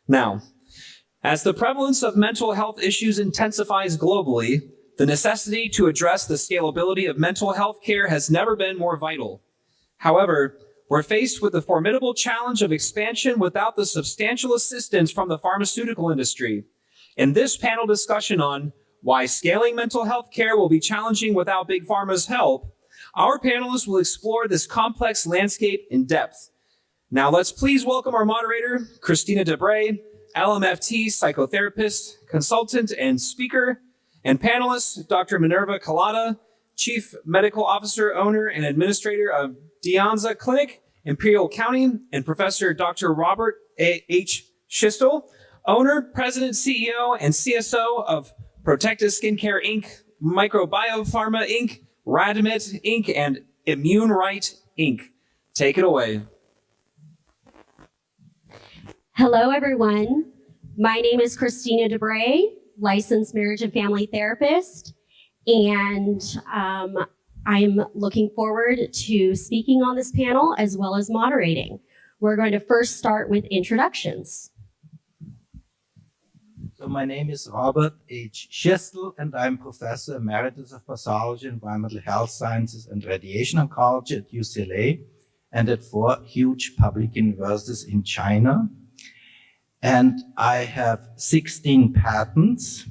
Now, as the prevalence of mental health issues intensifies globally, the necessity to address the scalability of mental health care has never been more vital. However, we're faced with the formidable challenge of expansion without the substantial assistance from the pharmaceutical industry. In this panel discussion on why scaling mental health care will be challenging without Big Pharma's help, our panelists will explore this complex landscape in depth. Now let's please welcome our moderator, Kristina DeBray, LMFT psychotherapist, consultant, and speaker, and panelists, Dr. Minerva Kelada, Chief Medical Officer, owner, and administrator of Deanza Clinic, Imperial County, and Professor Dr. Robert H. Schiestl, owner, president, CEO, and CSO of Protecta-skincare Inc., MicroBioPharma Inc., RadMit Inc., and Immune Right Inc. Take it away. Hello, everyone. My name is Kristina DeBray, licensed marriage and family therapist, and I'm looking forward to speaking on this panel as well as moderating. We're going to first start with introductions. So my name is Robert H. Schiestl, and I'm Professor Emeritus of Pathology, Environmental Health Sciences, and Radiation Oncology at UCLA and at 4 huge public universities in China. And I have 16 patents.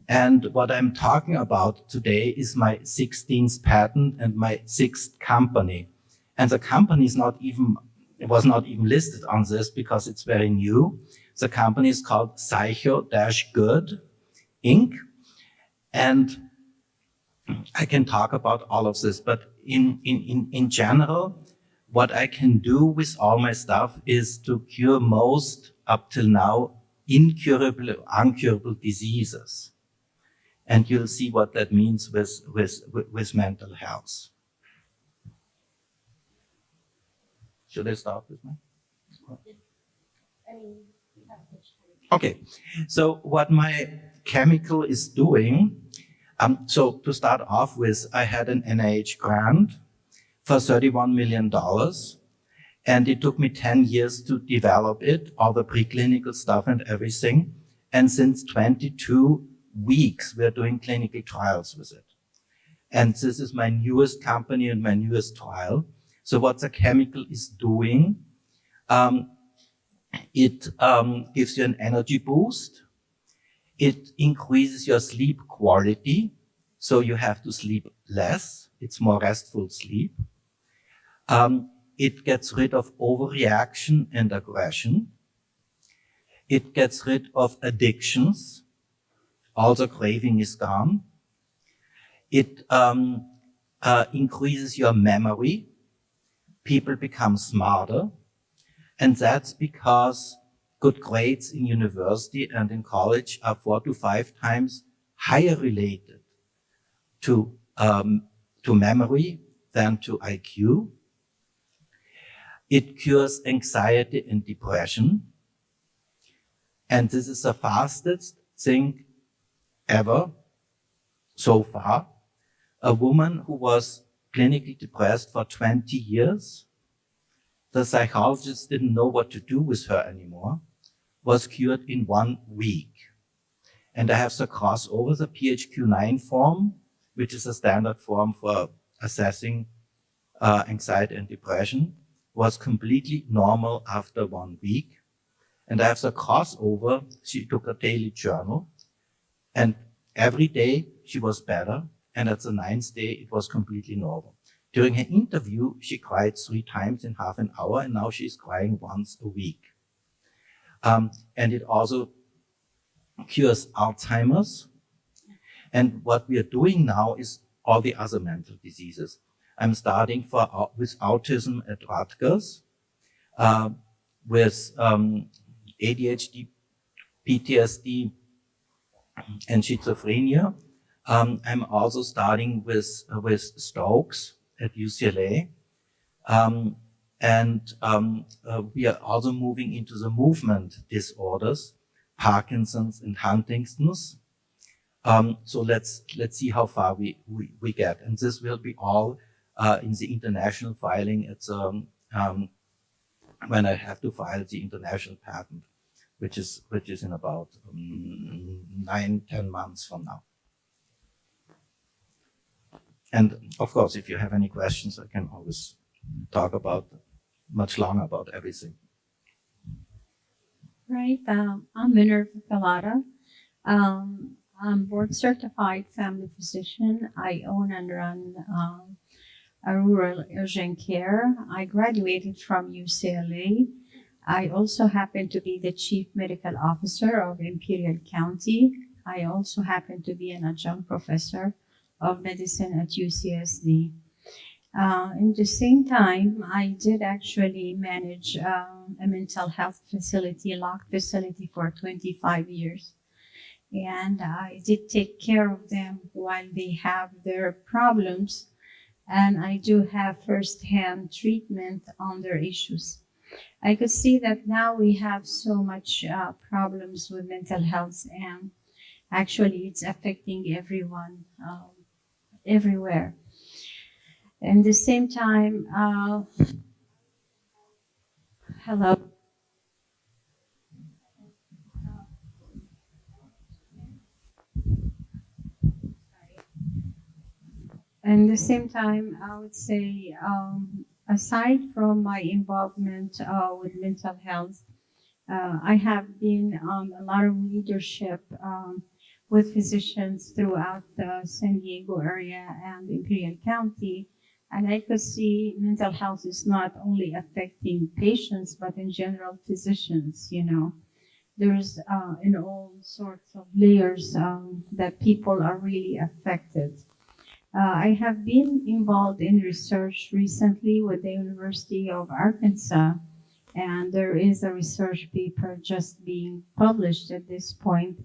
And what I'm talking about today is my 16th patent and my 6th company. And the company is was not even listed on this because it's very new. The company is called Psycho-Good Inc. And I can talk about all of this, but in general, what I can do with all my stuff is to cure most, up till now, incurable, uncurable diseases. And you'll see what that means with mental health. Should I start with my? Okay, so what my chemical is doing, so to start off with, I had an NIH grant for $31 million, and it took me 10 years to develop it, all the preclinical stuff and everything. And since 22 weeks, we're doing clinical trials with it. And this is my newest company and my newest trial. So what the chemical is doing, it gives you an energy boost. It increases your sleep quality, so you have to sleep less. It's more restful sleep. It gets rid of overreaction and aggression. It gets rid of addictions. Also, craving is gone. It increases your memory. People become smarter. And that's because good grades in university and in college are 4 to 5 times higher related to memory than to IQ. It cures anxiety and depression. And this is the fastest thing ever so far. A woman who was clinically depressed for 20 years, the psychologist didn't know what to do with her anymore, was cured in 1 week. And I have the crossover, the PHQ-9 form, which is a standard form for assessing anxiety and depression, was completely normal after 1 week. And I have the crossover, she took a daily journal, and every day she was better, and at the 9th day it was completely normal. During her interview, she cried 3 times in half an hour, and now she's crying once a week. And it also cures Alzheimer's. And what we are doing now is all the other mental diseases. I'm starting with autism at Rutgers, with ADHD, PTSD, and schizophrenia. I'm also starting with strokes at UCLA. We are also moving into the movement disorders, Parkinson's and Huntington's. So let's see how far we get. And this will be all in the international filing. It's when I have to file the international patent. which is in about 9-10 months from now. And of course, if you have any questions, I can always talk about much longer about everything. Right. I'm Minerva Kelada. I'm board certified family physician. I own and run a rural urgent care. I graduated from UCLA. I also happen to be the chief medical officer of Imperial County. I also happen to be an adjunct professor of medicine at UCSD. In the same time, I did actually manage a mental health facility, a locked facility for 25 years. And I did take care of them while they have their problems. And I do have firsthand treatment on their issues. I could see that now we have so much problems with mental health, and actually it's affecting everyone everywhere. At the same time, hello. And at the same time, I would say, aside from my involvement with mental health, I have been on a lot of leadership with physicians throughout the San Diego area and Imperial County. And I could see mental health is not only affecting patients, but in general physicians, you know. There's in all sorts of layers that people are really affected. I have been involved in research recently with the University of Arkansas, and there is a research paper just being published at this point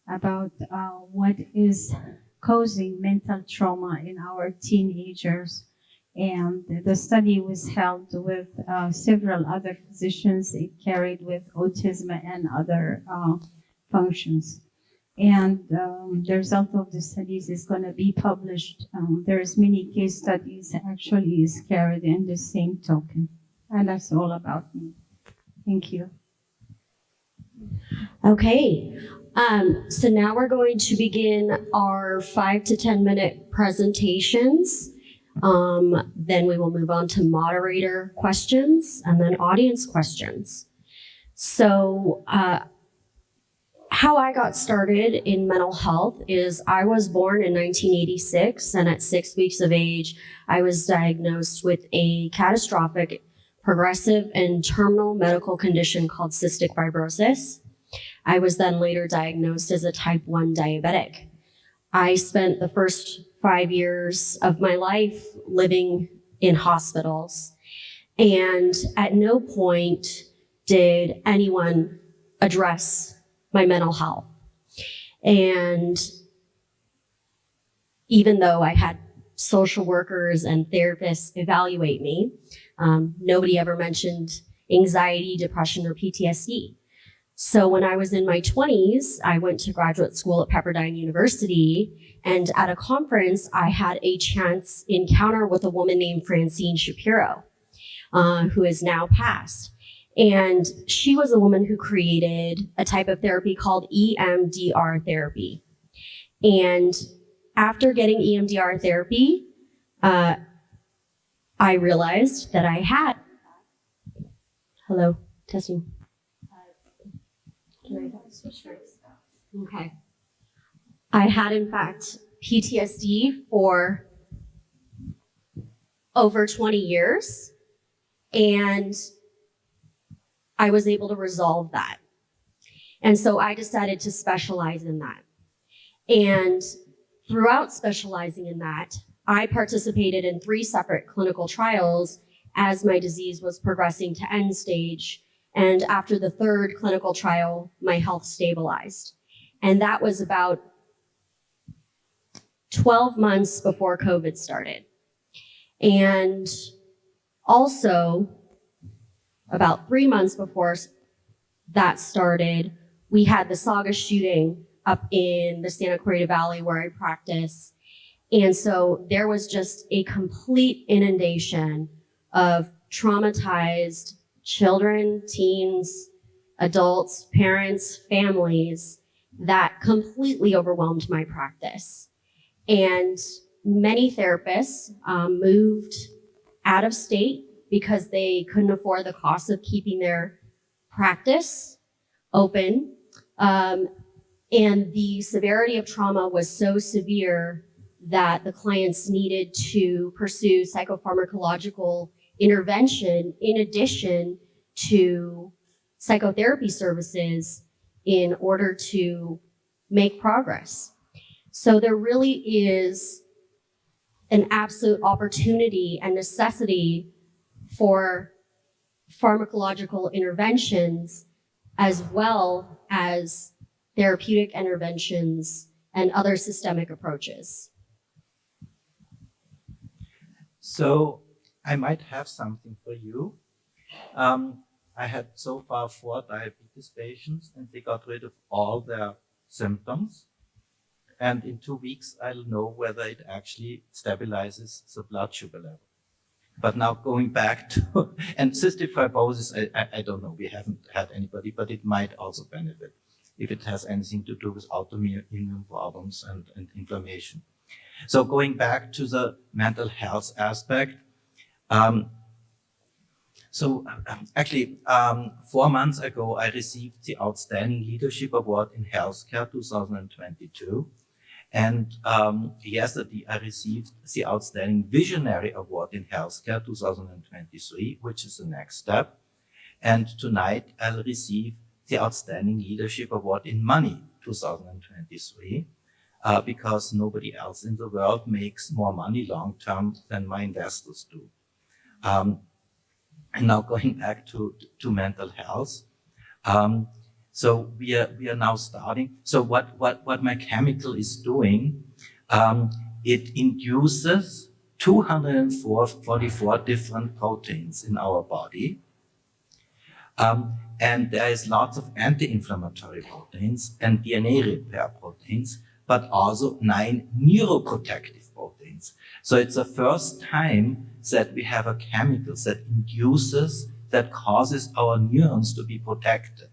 about what is causing mental trauma in our teenagers. And the study was held with several other physicians. It carried with autism and other functions. And the result of the studies is going to be published. There's many case studies actually is carried in the same token. And that's all about me. Thank you. Okay, so now we're going to begin our 5 to 10 minute presentations. Then we will move on to moderator questions and then audience questions. So, how I got started in mental health is I was born in 1986, and at 6 weeks of age, I was diagnosed with a catastrophic, progressive, and terminal medical condition called cystic fibrosis. I was then later diagnosed as a type 1 diabetic. I spent the first 5 years of my life living in hospitals, and at no point did anyone address my mental health. And even though I had social workers and therapists evaluate me, nobody ever mentioned anxiety, depression, or PTSD. So when I was in my 20s, I went to graduate school at Pepperdine University, and at a conference, I had a chance encounter with a woman named Francine Shapiro, who is now passed. And she was a woman who created a type of therapy called EMDR therapy. And after getting EMDR therapy, I realized that I had, hello, testing. Okay. I had, in fact, PTSD for over 20 years, and I was able to resolve that. And so I decided to specialize in that. And throughout specializing in that, I participated in 3 separate clinical trials as my disease was progressing to end stage. And after the 3rd clinical trial, my health stabilized. And that was about 12 months before COVID started. And also, about 3 months before that started, we had the Saga shooting up in the Santa Clarita Valley where I practice. And so there was just a complete inundation of traumatized children, teens, adults, parents, families that completely overwhelmed my practice. And many therapists moved out of state because they couldn't afford the cost of keeping their practice open. And the severity of trauma was so severe that the clients needed to pursue psychopharmacological intervention in addition to psychotherapy services in order to make progress. So there really is an absolute opportunity and necessity for pharmacological interventions as well as therapeutic interventions and other systemic approaches. So I might have something for you. I had so far 4 diabetes patients, and they got rid of all their symptoms. And in 2 weeks, I'll know whether it actually stabilizes the blood sugar level. But now going back to, and cystic fibrosis, I don't know, we haven't had anybody, but it might also benefit if it has anything to do with autoimmune problems and inflammation. So going back to the mental health aspect, actually, 4 months ago, I received the Outstanding Leadership Award in Healthcare 2022. And yesterday, I received the Outstanding Visionary Award in Healthcare 2023, which is the next step. And tonight, I'll receive the Outstanding Leadership Award in Money 2023, because nobody else in the world makes more money long-term than my investors do. And now going back to mental health. So we are now starting. So what my chemical is doing, it induces 244 different proteins in our body. And there is lots of anti-inflammatory proteins and DNA repair proteins, but also 9 neuroprotective proteins. So it's the first time that we have a chemical that causes our neurons to be protected.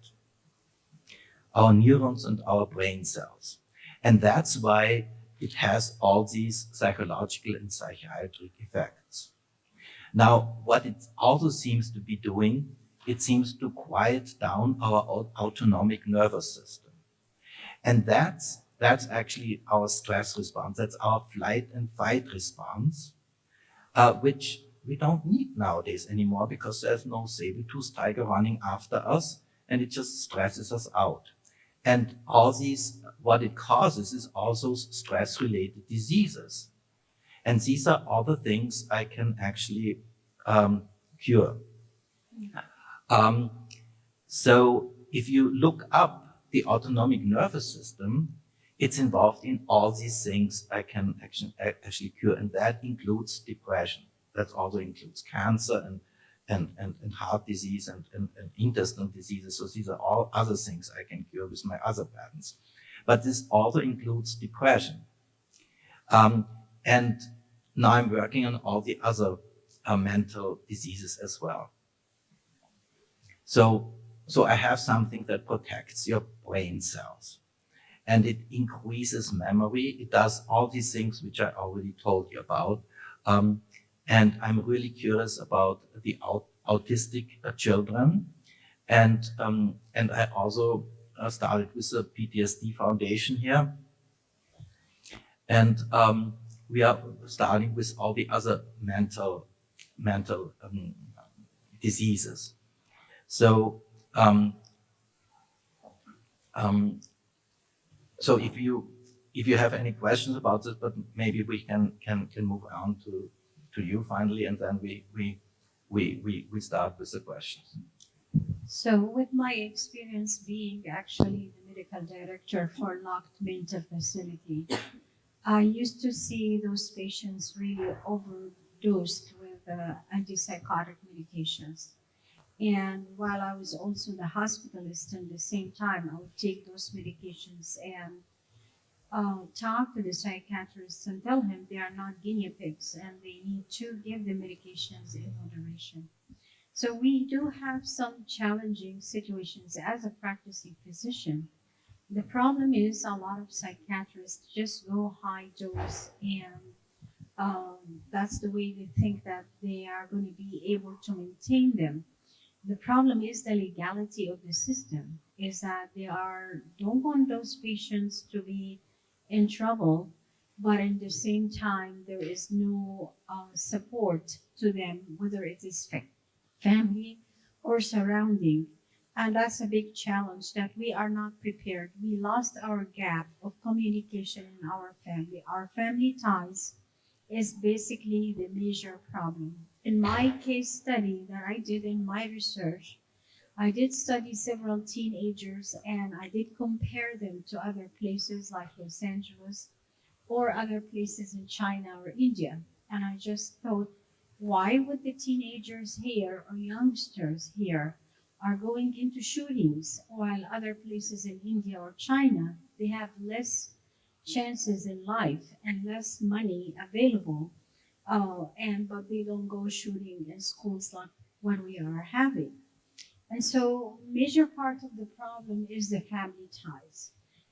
Our neurons and our brain cells. And that's why it has all these psychological and psychiatric effects. Now, what it also seems to be doing, it seems to quiet down our autonomic nervous system. And that's actually our stress response. That's our flight and fight response, which we don't need nowadays anymore because there's no saber-toothed tiger running after us, and it just stresses us out. And all these, what it causes is also stress-related diseases. And these are all the things I can actually cure. So if you look up the autonomic nervous system, it's involved in all these things I can actually cure. And that includes depression. That also includes cancer and heart disease and intestinal diseases. So these are all other things I can cure with my other patents. But this also includes depression. And now I'm working on all the other mental diseases as well. So I have something that protects your brain cells. And it increases memory. It does all these things which I already told you about. And I'm really curious about the autistic children. And I also started with the PTSD Foundation here. And we are starting with all the other mental diseases. So so if you have any questions about this, but maybe we can move on to you finally, and then we start with the questions. So with my experience being actually the medical director for locked mental facility, I used to see those patients really overdosed with antipsychotic medications. And while I was also the hospitalist at the same time, I would take those medications and talk to the psychiatrist and tell him they are not guinea pigs and they need to give the medications in moderation. So we do have some challenging situations as a practicing physician. The problem is a lot of psychiatrists just go high dose, and that's the way they think that they are going to be able to maintain them. The problem is the legality of the system is that they don't want those patients to be in trouble, but at the same time there is no support to them, whether it is family or surrounding. And that's a big challenge that we are not prepared. We lost our gap of communication in our family. Our family ties is basically the major problem. In my case study that I did in my research, I did study several teenagers and I did compare them to other places like Los Angeles or other places in China or India. And I just thought, why would the teenagers here or youngsters here are going into shootings while other places in India or China, they have less chances in life and less money available, but they don't go shooting in schools like what we are having. And so major part of the problem is the family ties.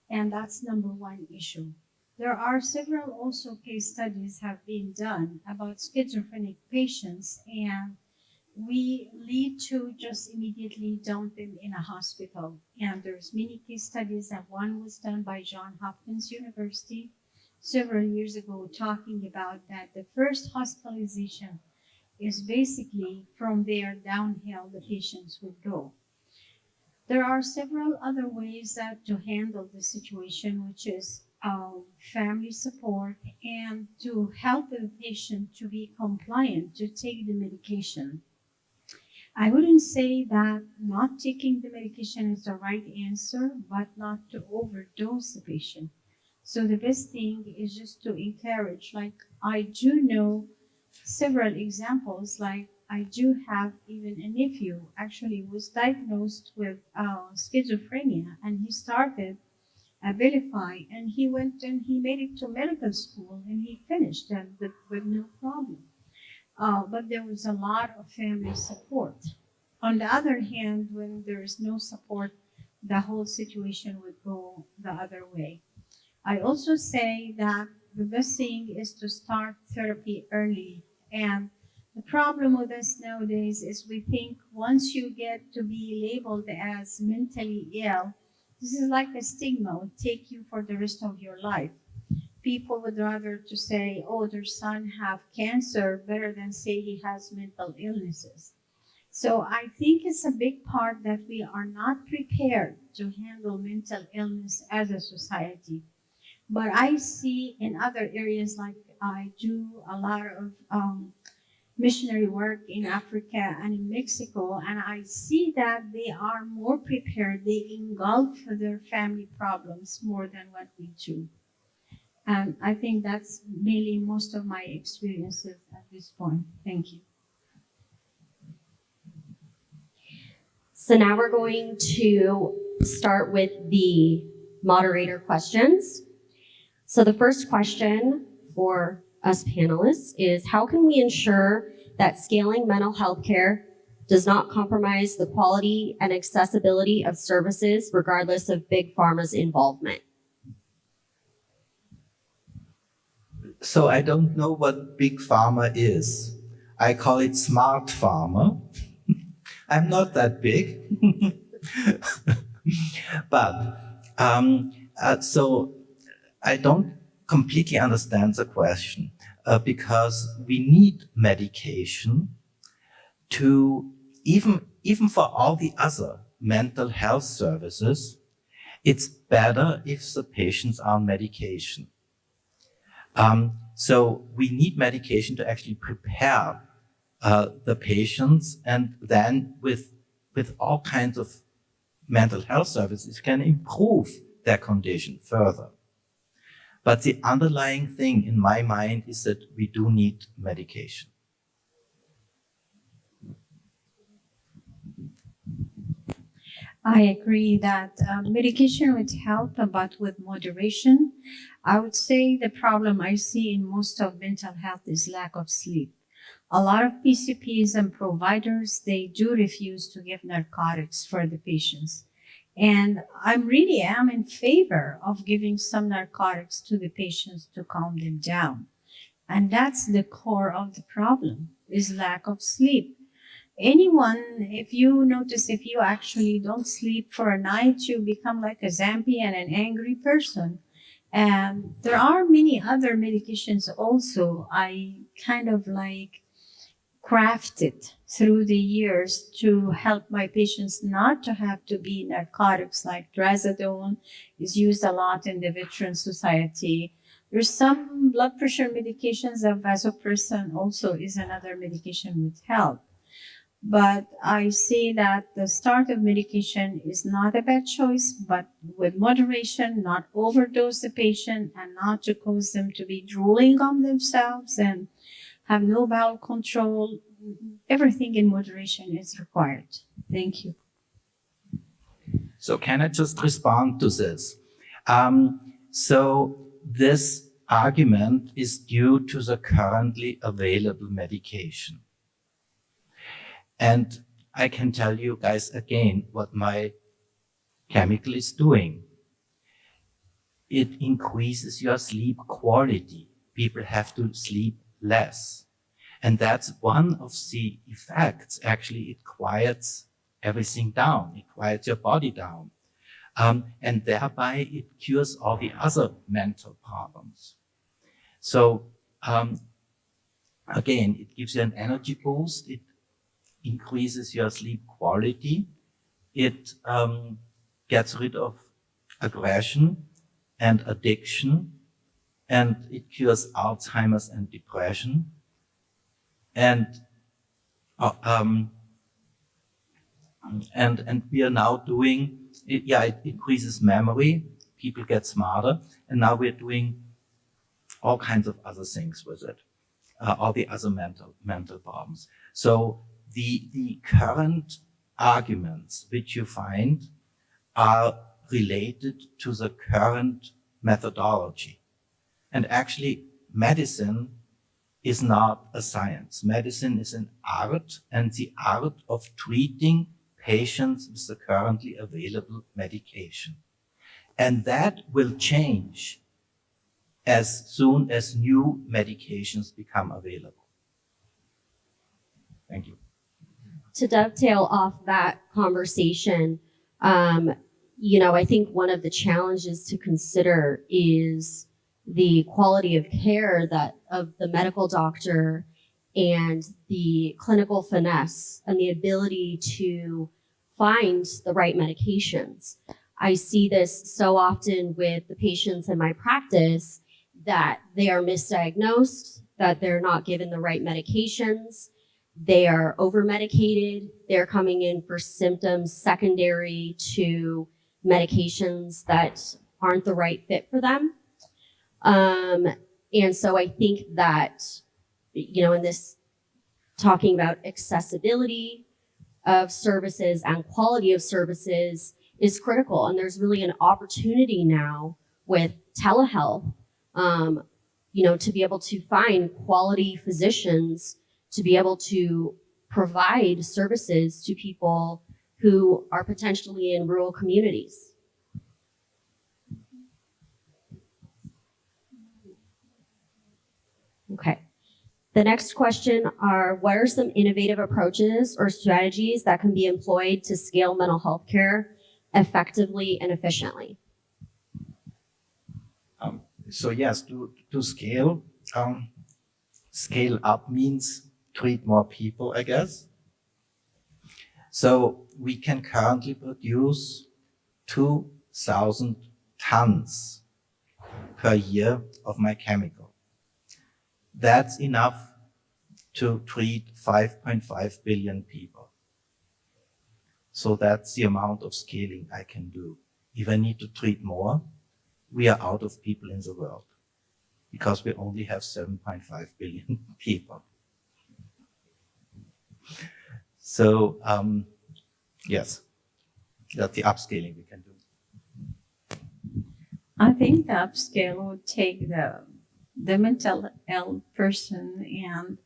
And that's number one issue. There are several also case studies have been done about schizophrenic patients, and we lead to just immediately dump them in a hospital. And there's many case studies, that one was done by Johns Hopkins University several years ago, talking about that the first hospitalization is basically from there downhill the patients would go. There are several other ways that to handle the situation, which is family support and to help the patient to be compliant to take the medication. I wouldn't say that not taking the medication is the right answer, but not to overdose the patient. So the best thing is just to encourage. Like I do know several examples, like I do have even a nephew actually was diagnosed with schizophrenia, and he started Abilify, and he went and he made it to medical school and he finished and with no problem. But there was a lot of family support. On the other hand, when there is no support, the whole situation would go the other way. I also say that the best thing is to start therapy early. And the problem with us nowadays is we think once you get to be labeled as mentally ill, this is like a stigma, it will take you for the rest of your life. People would rather to say, oh, their son have cancer, better than say he has mental illnesses. So I think it's a big part that we are not prepared to handle mental illness as a society. But I see in other areas, like I do a lot of missionary work in Africa and in Mexico, and I see that they are more prepared. They engulf their family problems more than what we do. And I think that's mainly most of my experiences at this point. Thank you. So now we're going to start with the moderator questions. So the first question for us panelists is, how can we ensure that scaling mental health care does not compromise the quality and accessibility of services regardless of Big Pharma's involvement? So I don't know what big pharma is. I call it smart pharma. I'm not that big. But so I don't completely understand the question because we need medication to even for all the other mental health services. It's better if the patients are on medication. So we need medication to actually prepare the patients, and then with all kinds of mental health services can improve their condition further. But the underlying thing in my mind is that we do need medication. I agree that medication would help, but with moderation. I would say the problem I see in most of mental health is lack of sleep. A lot of PCPs and providers, they do refuse to give narcotics for the patients. And I really am in favor of giving some narcotics to the patients to calm them down. And that's the core of the problem, is lack of sleep. Anyone, if you notice, if you actually don't sleep for a night, you become like a zombie and an angry person. And there are many other medications also I kind of like crafted through the years to help my patients not to have to be narcotics, like trazodone is used a lot in the Veteran Society. There's some blood pressure medications, vasopressin also is another medication with help. But I see that the start of medication is not a bad choice, but with moderation, not overdose the patient and not to cause them to be drooling on themselves and have no bowel control. Everything in moderation is required. Thank you. So can I just respond to this? So this argument is due to the currently available medication. And I can tell you guys again what my chemical is doing. It increases your sleep quality. People have to sleep less. And that's one of the effects. Actually, it quiets everything down. It quiets your body down. And thereby it cures all the other mental problems. So, again, it gives you an energy boost. It increases your sleep quality. It gets rid of aggression and addiction, and it cures Alzheimer's and depression. And we are now doing it. Yeah, it increases memory. People get smarter, and now we're doing all kinds of other things with it, all the other mental problems. So the current arguments which you find are related to the current methodology. And actually, medicine is not a science. Medicine is an art, and the art of treating patients with the currently available medication. And that will change as soon as new medications become available. Thank you. To dovetail off that conversation, I think one of the challenges to consider is the quality of care of the medical doctor and the clinical finesse and the ability to find the right medications. I see this so often with the patients in my practice that they are misdiagnosed, that they're not given the right medications. They are over-medicated. They're coming in for symptoms secondary to medications that aren't the right fit for them. And so I think that, in this talking about accessibility of services and quality of services is critical. And there's really an opportunity now with telehealth, to be able to find quality physicians to be able to provide services to people who are potentially in rural communities. Okay. The next question are, what are some innovative approaches or strategies that can be employed to scale mental health care effectively and efficiently? So yes, to scale up means treat more people, I guess. So we can currently produce 2,000 tons per year of my chemical. That's enough to treat 5.5 billion people. So that's the amount of scaling I can do. If I need to treat more, we are out of people in the world because we only have 7.5 billion people. So, yes, that's the upscaling we can do. I think the upscale would take the mental health person and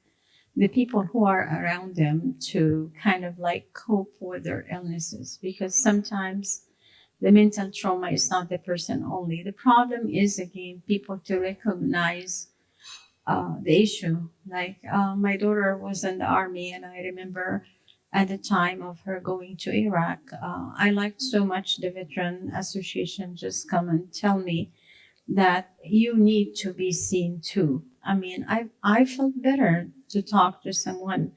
the people who are around them to kind of like cope with their illnesses, because sometimes the mental trauma is not the person only. The problem is, again, people to recognize the issue. Like my daughter was in the army, and I remember at the time of her going to Iraq, I liked so much the Veteran Association just come and tell me that you need to be seen too. I mean, I felt better to talk to someone,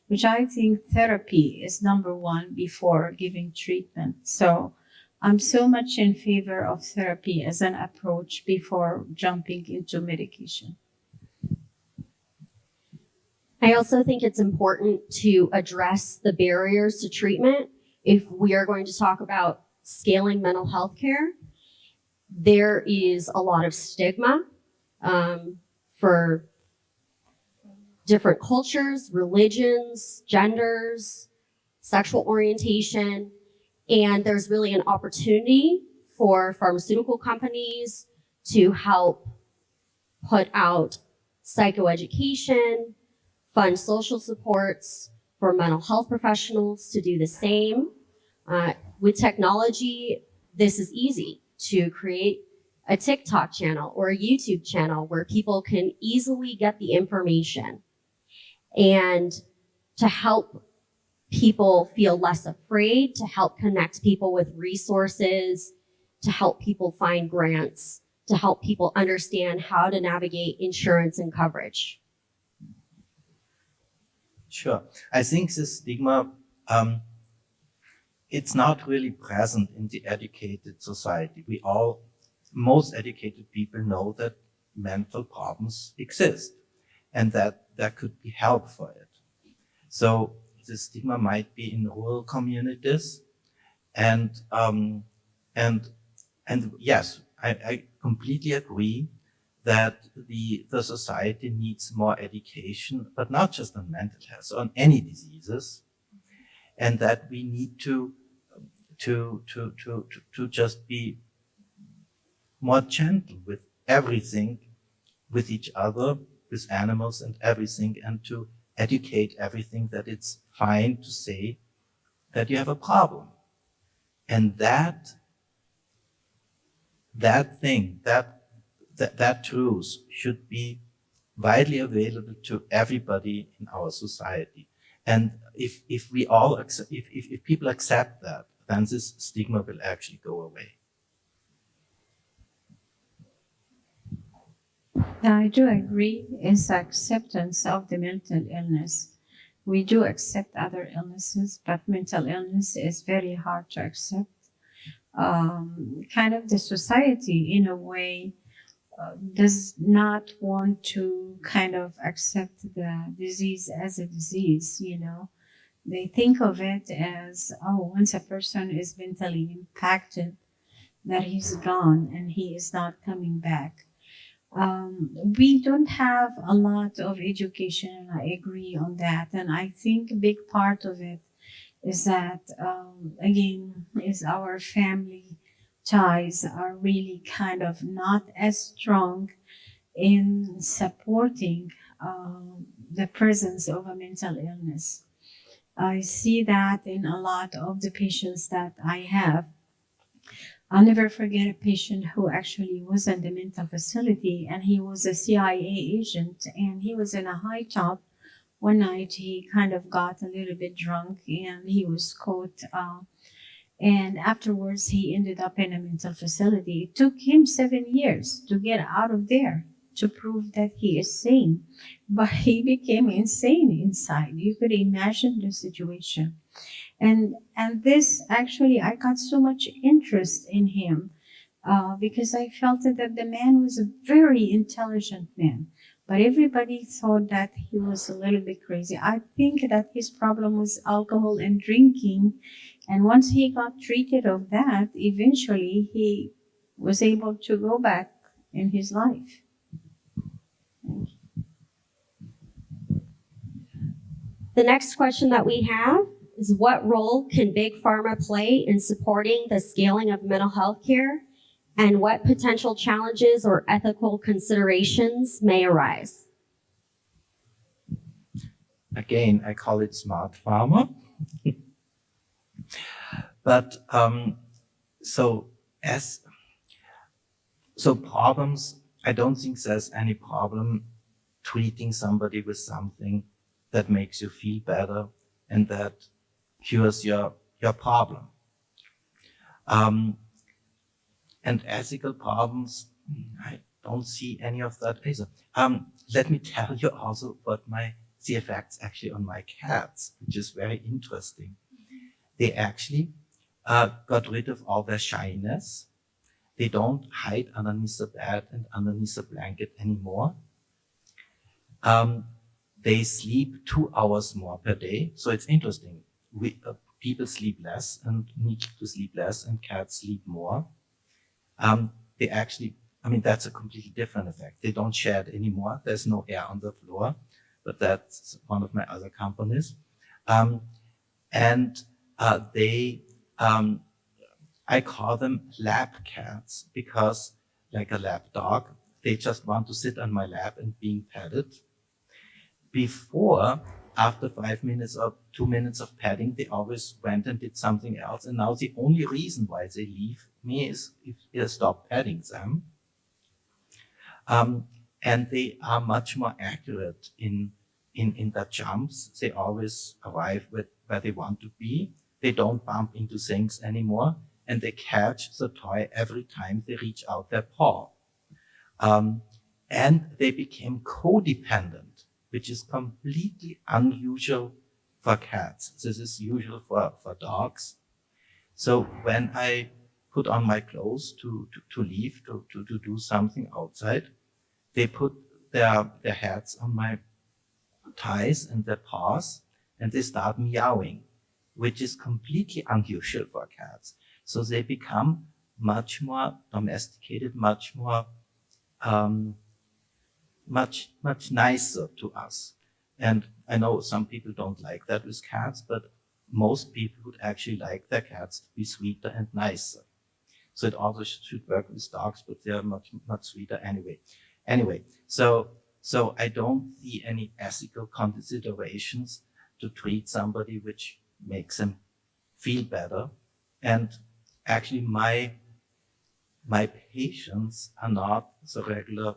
which I think therapy is number one before giving treatment. So I'm so much in favor of therapy as an approach before jumping into medication. I also think it's important to address the barriers to treatment. If we are going to talk about scaling mental health care, there is a lot of stigma for different cultures, religions, genders, sexual orientation, and there's really an opportunity for pharmaceutical companies to help put out psychoeducation, fund social supports for mental health professionals to do the same. With technology, this is easy to create a TikTok channel or a YouTube channel where people can easily get the information, and to help people feel less afraid, to help connect people with resources, to help people find grants, to help people understand how to navigate insurance and coverage. Sure. I think this stigma, it's not really present in the educated society. Most educated people know that mental problems exist and that there could be help for it. So the stigma might be in rural communities, and yes, I completely agree that the society needs more education, but not just on mental health, on any diseases, and that we need to just be more gentle with everything, with each other, with animals and everything, and to educate everything that it's fine to say that you have a problem. And that truth should be widely available to everybody in our society. And if people accept that, then this stigma will actually go away. I do agree. It's acceptance of the mental illness. We do accept other illnesses, but mental illness is very hard to accept. Kind of the society, in a way, does not want to kind of accept the disease as a disease, you know. They think of it as, oh, once a person is mentally impacted, that he's gone and he is not coming back. We don't have a lot of education, and I agree on that. And I think a big part of it is that, again, is our family ties are really kind of not as strong in supporting the presence of a mental illness. I see that in a lot of the patients that I have. I'll never forget a patient who actually was in the mental facility, and he was a CIA agent, and he was in a high top. One night he kind of got a little bit drunk and he was caught, and afterwards he ended up in a mental facility. It took him 7 years to get out of there to prove that he is sane, but he became insane inside. You could imagine the situation. And this actually, I got so much interest in him because I felt that the man was a very intelligent man, but everybody thought that he was a little bit crazy. I think that his problem was alcohol and drinking, and once he got treated of that, eventually he was able to go back in his life. The next question that we have is, what role can Big Pharma play in supporting the scaling of mental health care, and what potential challenges or ethical considerations may arise? Again, I call it smart pharma. But so problems, I don't think there's any problem treating somebody with something that makes you feel better and that cures your problem. And ethical problems, I don't see any of that either. Let me tell you also what the effects actually on my cats, which is very interesting. They actually got rid of all their shyness. They don't hide underneath the bed and underneath the blanket anymore. They sleep 2 hours more per day. So it's interesting. People sleep less and need to sleep less, and cats sleep more. They actually, that's a completely different effect. They don't shed anymore. There's no hair on the floor, but that's one of my other companies. I call them lap cats because, like a lap dog, they just want to sit on my lap and being petted. Before, after 5 minutes or 2 minutes of petting, they always went and did something else. And now the only reason why they leave me is if I stop petting them. And they are much more accurate in their jumps. They always arrive where they want to be. They don't bump into things anymore, and they catch the toy every time they reach out their paw. And they became codependent, which is completely unusual for cats. This is usual for dogs. So when I put on my clothes to leave, to do something outside, they put their heads on my thighs and their paws, and they start meowing, which is completely unusual for cats. So they become much more domesticated, much more, much nicer to us. And I know some people don't like that with cats, but most people would actually like their cats to be sweeter and nicer. So it also should work with dogs, but they are much sweeter anyway. So I don't see any ethical considerations to treat somebody which makes them feel better. And actually my patients are not the regular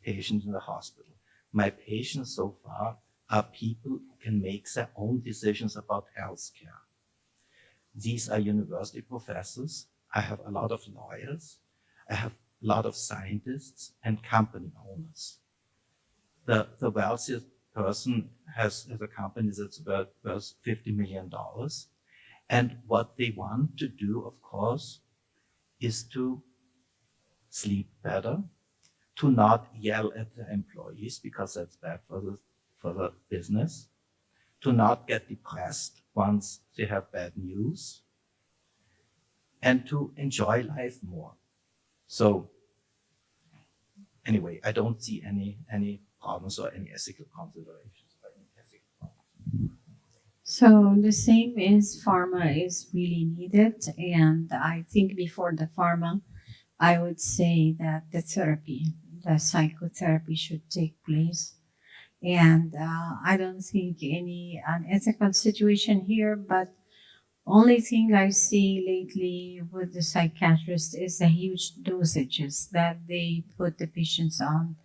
patients in the hospital. My patients so far are people who can make their own decisions about healthcare. These are university professors. I have a lot of lawyers. I have a lot of scientists and company owners. The wealthiest person has a company that's worth $50 million. And what they want to do, of course, is to sleep better, to not yell at their employees because that's bad for the business, to not get depressed once they have bad news, and to enjoy life more. So anyway, I don't see any problems or any ethical considerations. So the same is pharma is really needed, and I think before the pharma, I would say that the psychotherapy should take place. And I don't think any unethical situation here, but only thing I see lately with the psychiatrist is the huge dosages that they put the patients on.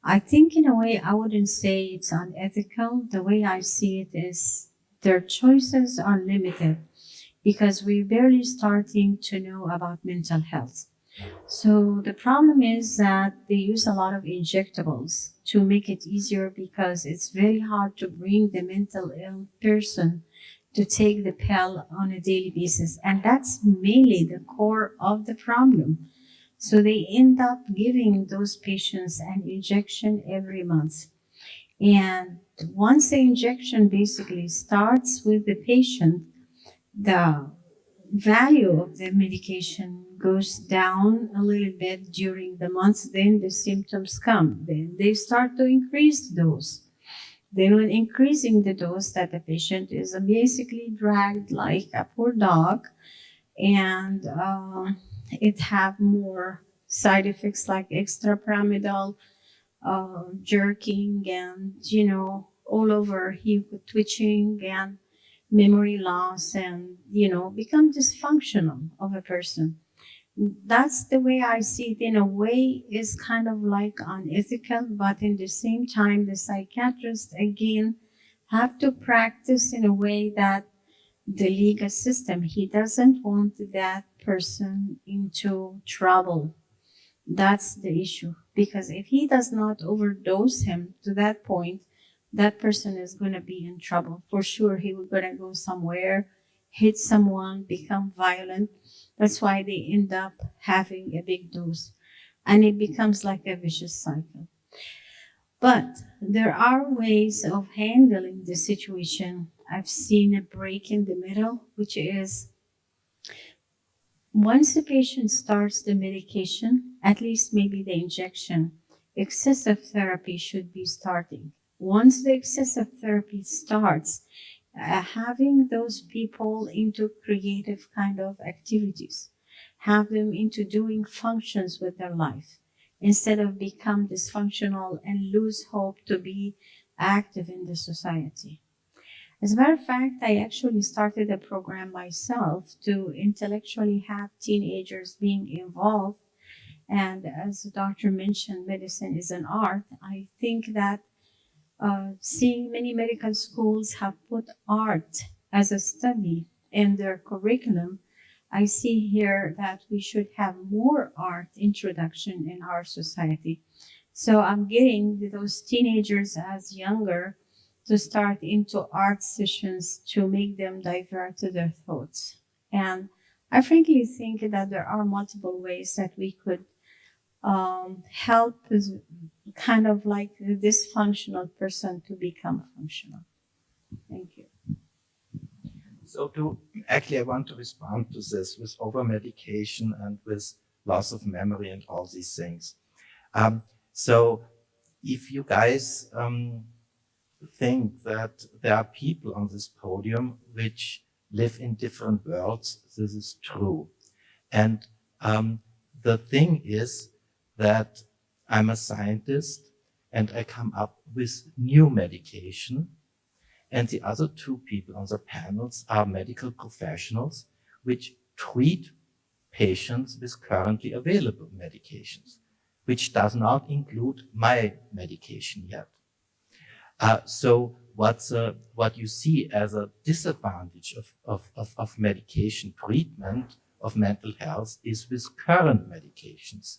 I think in a way I wouldn't say it's unethical. The way I see it is their choices are limited because we're barely starting to know about mental health. So the problem is that they use a lot of injectables to make it easier because it's very hard to bring the mental ill person to take the pill on a daily basis. And that's mainly the core of the problem. So they end up giving those patients an injection every month. And once the injection basically starts with the patient, the value of the medication goes down a little bit during the month. Then the symptoms come. Then they start to increase the dose. Then when increasing the dose, that the patient is basically dragged like a poor dog, and it have more side effects like extrapyramidal jerking and all over. He was twitching and memory loss and, become dysfunctional of a person. That's the way I see it. In a way, is kind of like unethical, but in the same time, the psychiatrists again have to practice in a way that the legal system, he doesn't want that person into trouble. That's the issue. Because if he does not overdose him to that point, that person is going to be in trouble. For sure, he will going to go somewhere, hit someone, become violent. That's why they end up having a big dose. And it becomes like a vicious cycle. But there are ways of handling the situation. I've seen a break in the middle, which is once the patient starts the medication, at least maybe the injection, excessive therapy should be starting. Once the excessive therapy starts, having those people into creative kind of activities, have them into doing functions with their life instead of become dysfunctional and lose hope to be active in the society. As a matter of fact, I actually started a program myself to intellectually have teenagers being involved. And as the doctor mentioned, medicine is an art. I think that seeing many medical schools have put art as a study in their curriculum, I see here that we should have more art introduction in our society. So I'm getting those teenagers as younger to start into art sessions to make them divert to their thoughts. And I frankly think that there are multiple ways that we could help kind of like the dysfunctional person to become functional. Thank you. So I want to respond to this with over-medication and with loss of memory and all these things. So if you guys think that there are people on this podium which live in different worlds, this is true. And the thing is that I'm a scientist and I come up with new medication. And the other two people on the panels are medical professionals which treat patients with currently available medications, which does not include my medication yet. So what you see as a disadvantage of medication treatment of mental health is with current medications,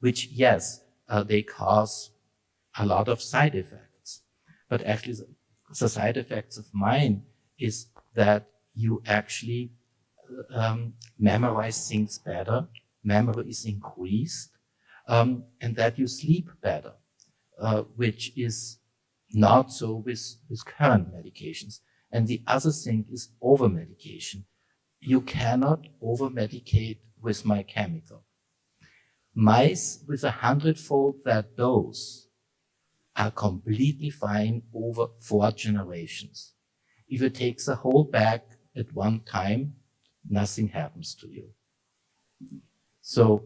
which, yes, they cause a lot of side effects. But actually, the side effects of mine is that you actually memorize things better, memory is increased, and that you sleep better, which is not so with current medications. And the other thing is over-medication. You cannot over-medicate with my chemical. Mice with 100-fold that dose are completely fine over 4 generations. If you take the whole bag at one time, nothing happens to you. So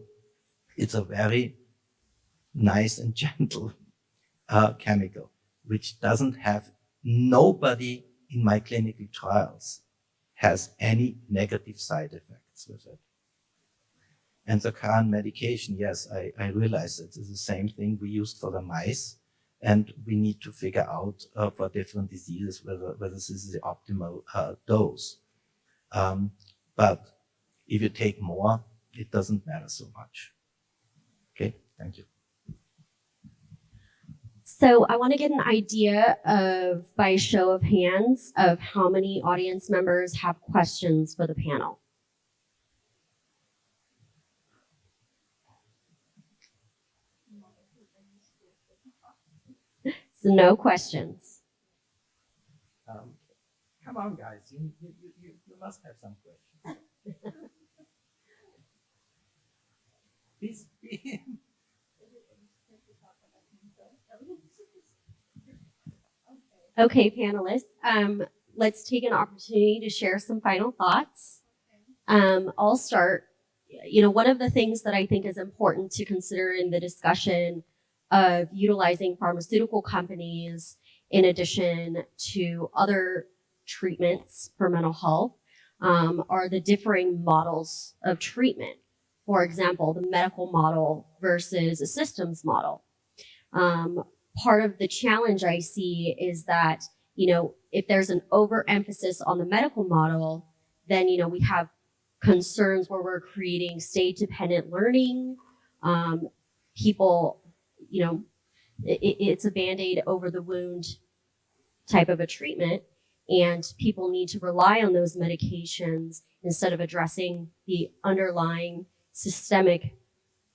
it's a very nice and gentle chemical, which doesn't have, nobody in my clinical trials has any negative side effects with it. And the current medication, yes, I realize that it's the same thing we used for the mice, and we need to figure out for different diseases whether this is the optimal dose. But if you take more, it doesn't matter so much. Okay, thank you. So I want to get an idea of, by show of hands, of how many audience members have questions for the panel. So no questions. Come on, guys, you must have some questions. Please. Okay, panelists, let's take an opportunity to share some final thoughts. I'll start. One of the things that I think is important to consider in the discussion of utilizing pharmaceutical companies in addition to other treatments for mental health, are the differing models of treatment. For example, the medical model versus a systems model. Part of the challenge I see is that, if there's an overemphasis on the medical model, then, we have concerns where we're creating state-dependent learning. People, it's a Band-Aid over the wound type of a treatment, and people need to rely on those medications instead of addressing the underlying systemic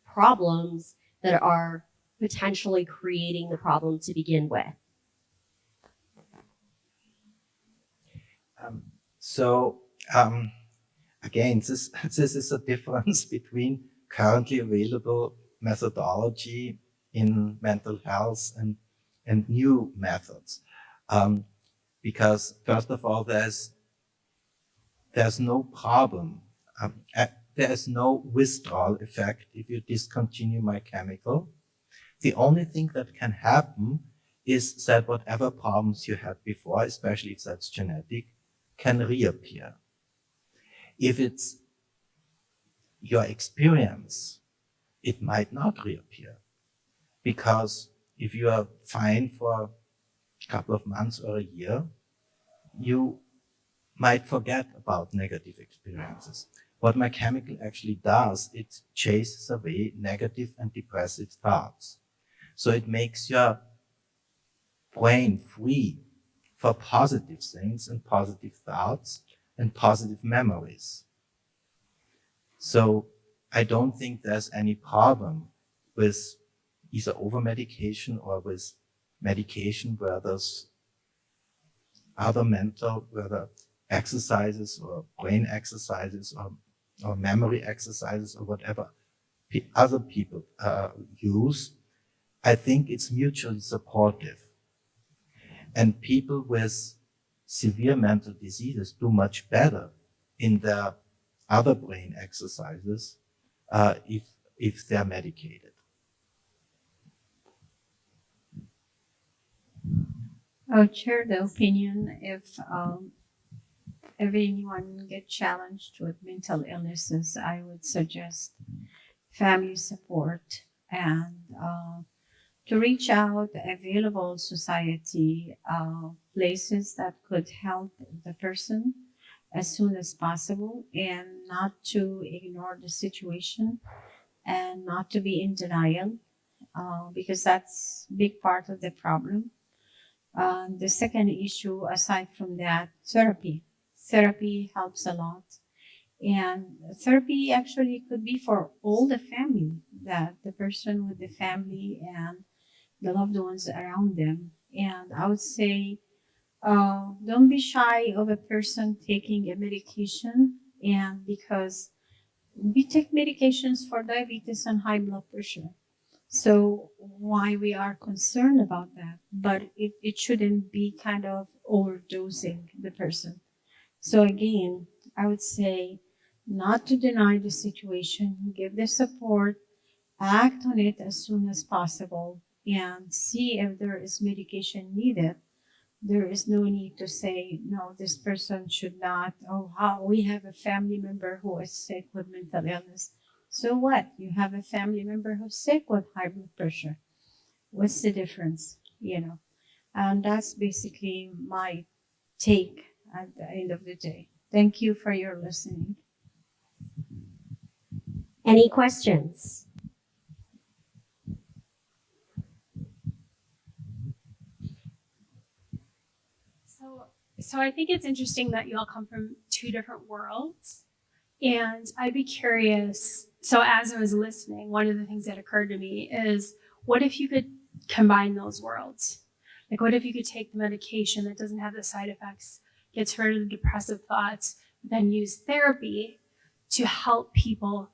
problems that are potentially creating the problem to begin with. Again, this is a difference between currently available methodology in mental health and new methods. Because first of all, there's no problem. There is no withdrawal effect if you discontinue my chemical. The only thing that can happen is that whatever problems you had before, especially if that's genetic, can reappear. If it's your experience, it might not reappear. Because if you are fine for a couple of months or a year, you might forget about negative experiences. What my chemical actually does, it chases away negative and depressive thoughts. So it makes your brain free for positive things and positive thoughts and positive memories. So I don't think there's any problem with either over-medication or with medication where there's other mental, whether exercises or brain exercises or memory exercises or whatever other people use. I think it's mutually supportive. And people with severe mental diseases do much better in their other brain exercises if they're medicated. I would share the opinion if anyone get challenged with mental illnesses, I would suggest family support and to reach out available society places that could help the person as soon as possible, and not to ignore the situation and not to be in denial because that's a big part of the problem. The second issue, aside from that, therapy. Therapy helps a lot. And therapy actually could be for all the family, that the person with the family and the loved ones around them. And I would say, don't be shy of a person taking a medication. And because we take medications for diabetes and high blood pressure. So why we are concerned about that, but it shouldn't be kind of overdosing the person. So again, I would say not to deny the situation, give the support, act on it as soon as possible, and see if there is medication needed. There is no need to say, no, this person should not. Oh, how we have a family member who is sick with mental illness. So what? You have a family member who's sick with high blood pressure. What's the difference? And that's basically my take at the end of the day. Thank you for your listening. Any questions? So I think it's interesting that you all come from two different worlds. And I'd be curious, so as I was listening, one of the things that occurred to me is, what if you could combine those worlds? Like, what if you could take the medication that doesn't have the side effects, gets rid of the depressive thoughts, then use therapy to help people,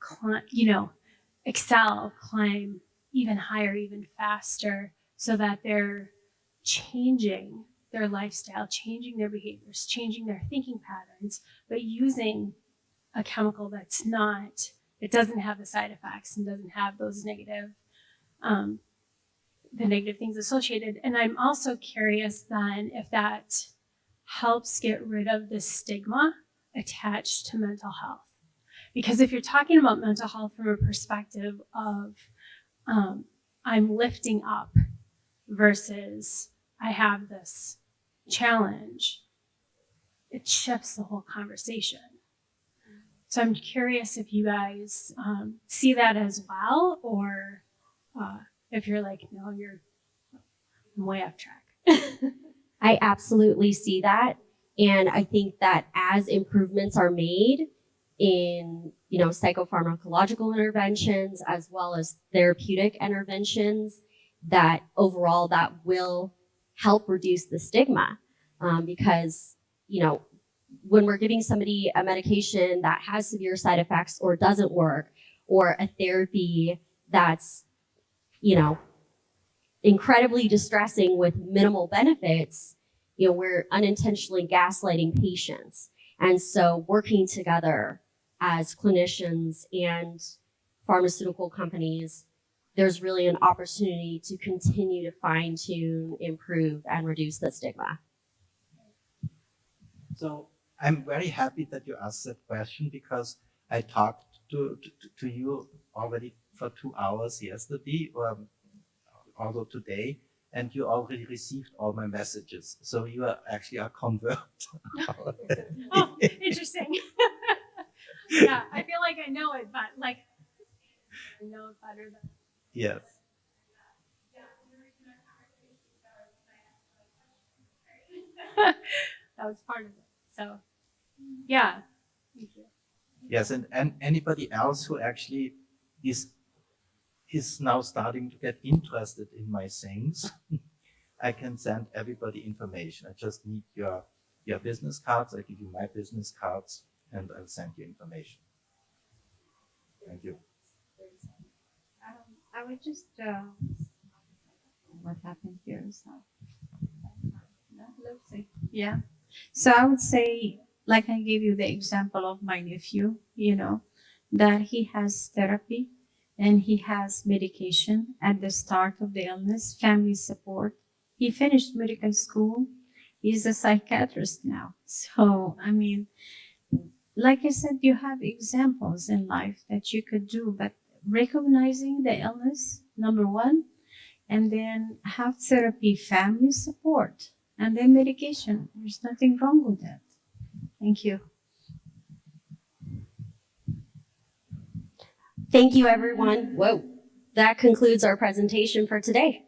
excel, climb even higher, even faster, so that they're changing their lifestyle, changing their behaviors, changing their thinking patterns, but using a chemical it doesn't have the side effects and doesn't have those negative the negative things associated. And I'm also curious then if that helps get rid of the stigma attached to mental health. Because if you're talking about mental health from a perspective of I'm lifting up versus I have this challenge, it shifts the whole conversation. So I'm curious if you guys see that as well, or if you're like, no, I'm way off track. I absolutely see that. And I think that as improvements are made in, psychopharmacological interventions as well as therapeutic interventions, that overall that will help reduce the stigma. Because, when we're giving somebody a medication that has severe side effects or doesn't work, or a therapy that's, incredibly distressing with minimal benefits, we're unintentionally gaslighting patients. And so working together as clinicians and pharmaceutical companies, there's really an opportunity to continue to fine tune, improve, and reduce the stigma. So I'm very happy that you asked that question, because I talked to you already for 2 hours yesterday, or also today, and you already received all my messages. So you are actually a convert. Oh, interesting. Yeah, I feel like I know it, but I know it better than. Yes. That was part of it. So, yeah. Thank you. Yes, and anybody else who actually is now starting to get interested in my things, I can send everybody information. I just need your business cards. I give you my business cards, and I'll send you information. Thank you. I would just what happened here is yeah. So I would say, like I gave you the example of my nephew, that he has therapy and he has medication at the start of the illness, family support. He finished medical school. He's a psychiatrist now. So, like I said, you have examples in life that you could do, but recognizing the illness, number one, and then have therapy, family support, and then medication. There's nothing wrong with that. Thank you. Thank you, everyone. Whoa. That concludes our presentation for today.